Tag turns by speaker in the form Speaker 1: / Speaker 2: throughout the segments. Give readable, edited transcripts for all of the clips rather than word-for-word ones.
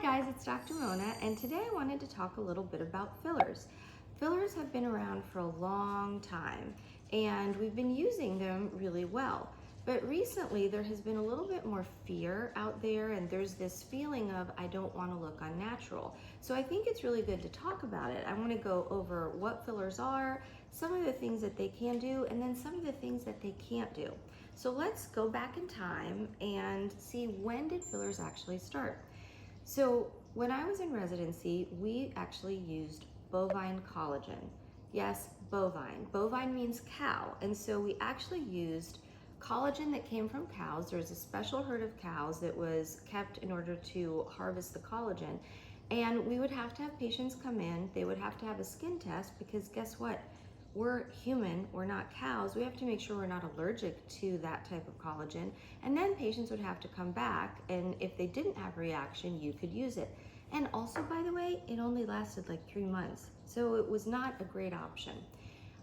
Speaker 1: Hi guys, it's Dr. Mona, and today I wanted to talk a little bit about fillers. Fillers have been around for a long time, and we've been using them really well. But recently there has been a little bit more fear out there, and there's this feeling of I don't want to look unnatural. So I think it's really good to talk about it. I want to go over what fillers are, some of the things that they can do, and then some of the things that they can't do. So let's go back in time and see, when did fillers actually start? So when I was in residency, we actually used bovine collagen. Yes, bovine. Bovine means cow. And so we actually used collagen that came from cows. There's a special herd of cows that was kept in order to harvest the collagen. And we would have to have patients come in. They would have to have a skin test because guess what? We're human, we're not cows. We have to make sure we're not allergic to that type of collagen. And then patients would have to come back, and if they didn't have a reaction, you could use it. And also, by the way, it only lasted like 3 months. So it was not a great option.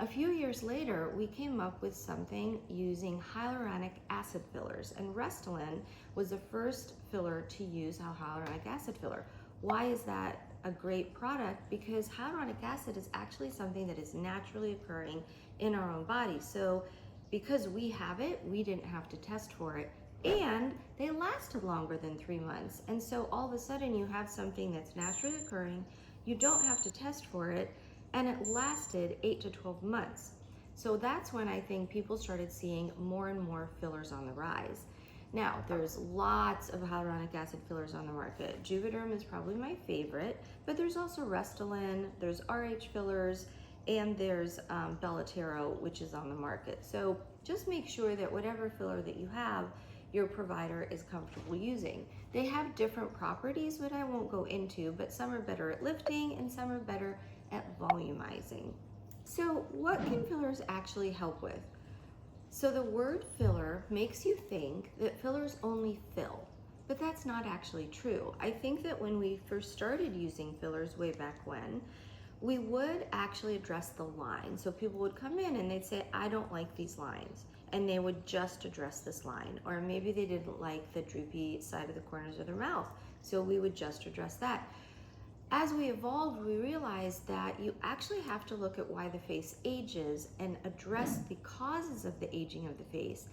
Speaker 1: A few years later, we came up with something using hyaluronic acid fillers, and Restylane was the first filler to use a hyaluronic acid filler. Why is that a great product? Because hyaluronic acid is actually something that is naturally occurring in our own body. So because we have it, we didn't have to test for it, and they lasted longer than 3 months. And so all of a sudden you have something that's naturally occurring, you don't have to test for it, and it lasted 8 to 12 months. So that's when I think people started seeing more and more fillers on the rise. Now, there's lots of hyaluronic acid fillers on the market. Juvederm is probably my favorite, but there's also Restylane, there's RH fillers, and there's Belotero, which is on the market. So just make sure that whatever filler that you have, your provider is comfortable using. They have different properties, which I won't go into, but some are better at lifting and some are better at volumizing. So what can fillers actually help with? So the word filler makes you think that fillers only fill, but that's not actually true. I think that when we first started using fillers way back when, we would actually address the line. So people would come in and they'd say, I don't like these lines. And they would just address this line. Or maybe they didn't like the droopy side of the corners of their mouth. So we would just address that. As we evolved, we realized that you actually have to look at why the face ages and address the causes of the aging of the face.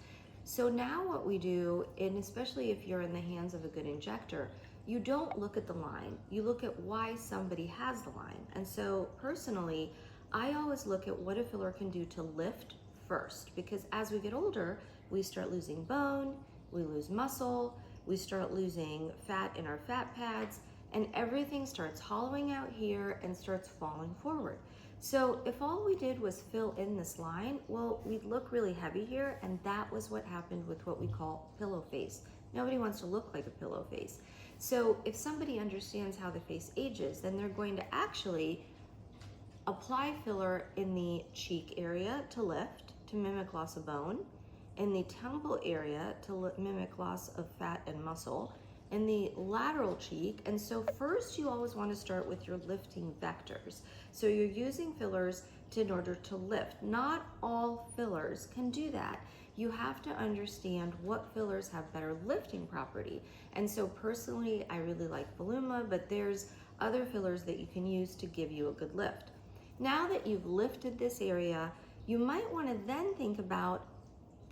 Speaker 1: So now what we do, and especially if you're in the hands of a good injector, you don't look at the line, you look at why somebody has the line. And so personally, I always look at what a filler can do to lift first, because as we get older, we start losing bone, we lose muscle, we start losing fat in our fat pads, and everything starts hollowing out here and starts falling forward. So if all we did was fill in this line, well, we'd look really heavy here, and that was what happened with what we call pillow face. Nobody wants to look like a pillow face. So if somebody understands how the face ages, then they're going to actually apply filler in the cheek area to lift, to mimic loss of bone, in the temple area to mimic loss of fat and muscle, in the lateral cheek. And so first you always want to start with your lifting vectors. So you're using fillers in order to lift. Not all fillers can do that. You have to understand what fillers have better lifting property. And so personally, I really like Voluma, but there's other fillers that you can use to give you a good lift. Now that you've lifted this area, you might want to then think about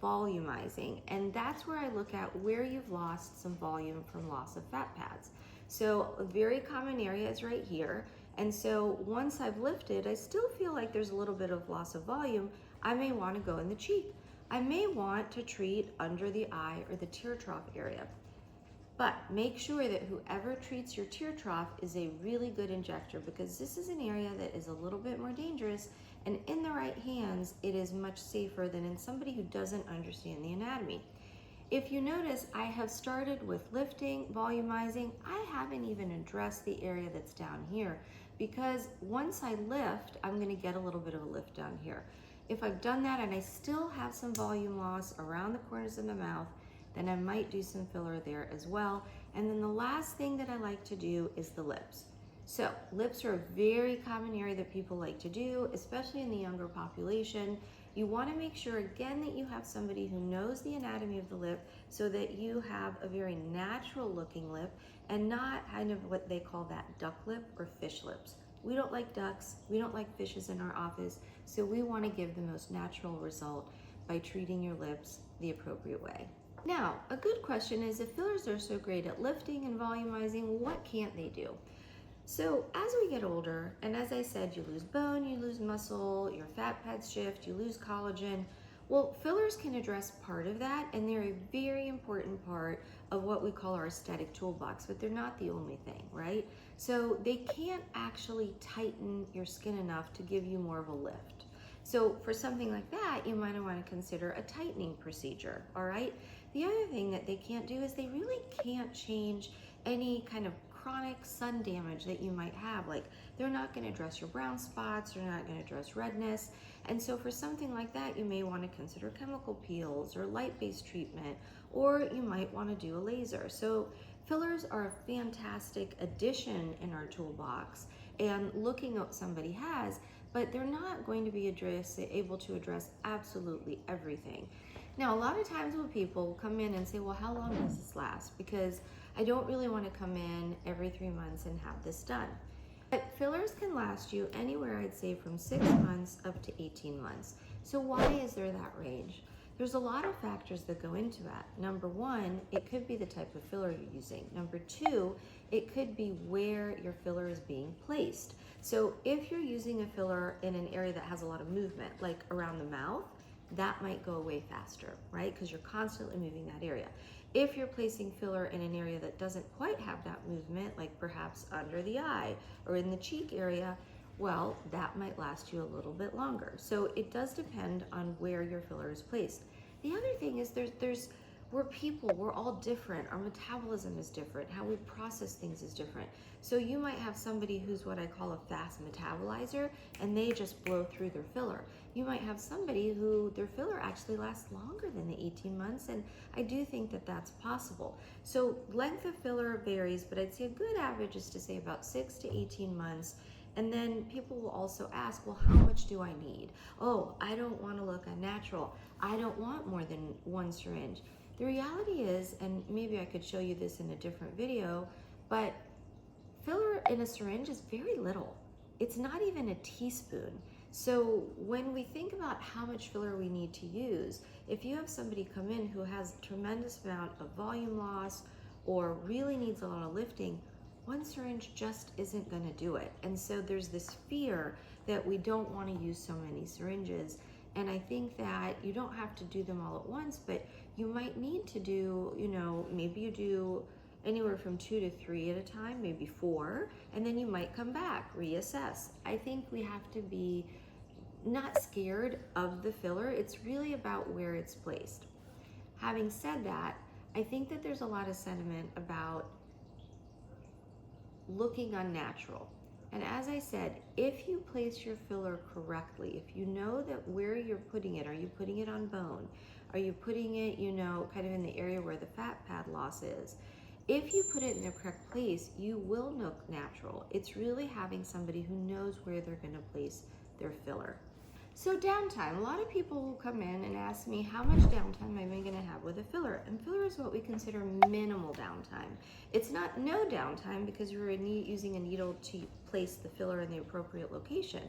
Speaker 1: volumizing, and that's where I look at where you've lost some volume from loss of fat pads. So a very common area is right here, and so once I've lifted, I still feel like there's a little bit of loss of volume. I may want to go in the cheek. I may want to treat under the eye or the tear trough area. But make sure that whoever treats your tear trough is a really good injector, because this is an area that is a little bit more dangerous, and in the right hands, it is much safer than in somebody who doesn't understand the anatomy. If you notice, I have started with lifting, volumizing. I haven't even addressed the area that's down here, because once I lift, I'm gonna get a little bit of a lift down here. If I've done that and I still have some volume loss around the corners of the mouth, then I might do some filler there as well. And then the last thing that I like to do is the lips. So lips are a very common area that people like to do, especially in the younger population. You want to make sure again that you have somebody who knows the anatomy of the lip so that you have a very natural looking lip and not kind of what they call that duck lip or fish lips. We don't like ducks, we don't like fishes in our office, so we want to give the most natural result by treating your lips the appropriate way. Now, a good question is, if fillers are so great at lifting and volumizing, what can't they do? So as we get older, and as I said, you lose bone, you lose muscle, your fat pads shift, you lose collagen. Well, fillers can address part of that, and they're a very important part of what we call our aesthetic toolbox, but they're not the only thing, right? So they can't actually tighten your skin enough to give you more of a lift. So for something like that, you might want to consider a tightening procedure, all right? The other thing that they can't do is they really can't change any kind of chronic sun damage that you might have. Like, they're not going to address your brown spots, they're not going to address redness. And so for something like that, you may want to consider chemical peels or light-based treatment, or you might want to do a laser. So fillers are a fantastic addition in our toolbox and looking at what somebody has, but they're not going to be able to address absolutely everything. Now, a lot of times when people come in and say, well, how long does this last? Because I don't really want to come in every 3 months and have this done. But fillers can last you anywhere, I'd say, from 6 months up to 18 months. So why is there that range? There's a lot of factors that go into that. Number one, it could be the type of filler you're using. Number two, it could be where your filler is being placed. So if you're using a filler in an area that has a lot of movement, like around the mouth, that might go away faster, right? Because you're constantly moving that area. If you're placing filler in an area that doesn't quite have that movement, like perhaps under the eye or in the cheek area, well, that might last you a little bit longer. So it does depend on where your filler is placed. The other thing is we're people, we're all different. Our metabolism is different. How we process things is different. So you might have somebody who's what I call a fast metabolizer, and they just blow through their filler. You might have somebody who their filler actually lasts longer than the 18 months, and I do think that that's possible. So length of filler varies, but I'd say a good average is to say about 6 to 18 months. And then people will also ask, well, how much do I need? Oh, I don't want to look unnatural. I don't want more than one syringe. The reality is, and maybe I could show you this in a different video, but filler in a syringe is very little. It's not even a teaspoon. So when we think about how much filler we need to use, if you have somebody come in who has a tremendous amount of volume loss or really needs a lot of lifting, one syringe just isn't going to do it. And so there's this fear that we don't want to use so many syringes. And I think that you don't have to do them all at once, but you might need to do, maybe you do anywhere from 2 to 3 at a time, maybe 4, and then you might come back, reassess. I think we have to be not scared of the filler. It's really about where it's placed. Having said that, I think that there's a lot of sentiment about looking unnatural. And as I said, if you place your filler correctly, if you know that where you're putting it, are you putting it on bone? Are you putting it, kind of in the area where the fat pad loss is? If you put it in the correct place, you will look natural. It's really having somebody who knows where they're going to place their filler. So downtime, a lot of people will come in and ask me, how much downtime am I going to have with a filler? And filler is what we consider minimal downtime. It's not no downtime because you're using a needle to place the filler in the appropriate location.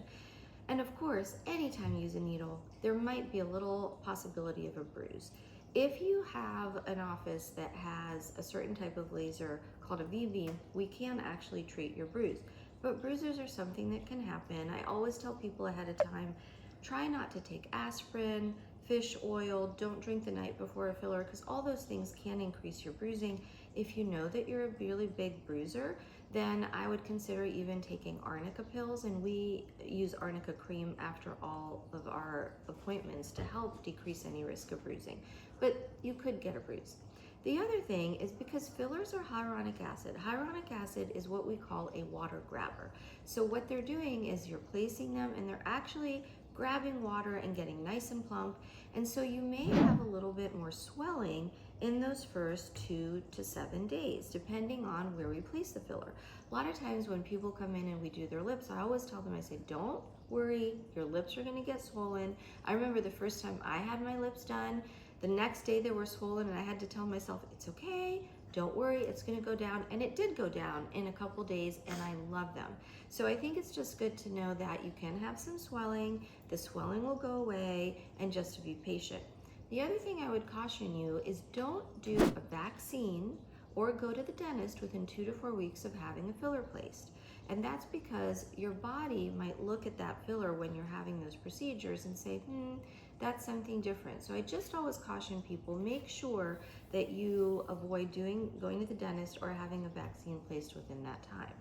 Speaker 1: And of course, anytime you use a needle, there might be a little possibility of a bruise. If you have an office that has a certain type of laser called a V-beam, we can actually treat your bruise. But bruises are something that can happen. I always tell people ahead of time, try not to take aspirin, fish oil, don't drink the night before a filler, because all those things can increase your bruising. If you know that you're a really big bruiser, then I would consider even taking arnica pills, and we use arnica cream after all of our appointments to help decrease any risk of bruising. But you could get a bruise. The other thing is because fillers are hyaluronic acid. Hyaluronic acid is what we call a water grabber. So what they're doing is you're placing them and they're actually grabbing water and getting nice and plump. And so you may have a little bit more swelling in those first 2 to 7 days, depending on where we place the filler. A lot of times when people come in and we do their lips, I always tell them, I say, don't worry, your lips are gonna get swollen. I remember the first time I had my lips done, the next day they were swollen and I had to tell myself, it's okay, don't worry, it's gonna go down. And it did go down in a couple days and I love them. So I think it's just good to know that you can have some swelling, the swelling will go away, and just to be patient. The other thing I would caution you is don't do a vaccine or go to the dentist within 2 to 4 weeks of having a filler placed. And that's because your body might look at that filler when you're having those procedures and say, that's something different. So I just always caution people, make sure that you avoid going to the dentist or having a vaccine placed within that time.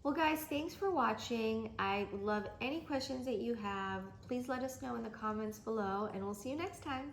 Speaker 1: Well guys, thanks for watching. I would love any questions that you have. Please let us know in the comments below and we'll see you next time.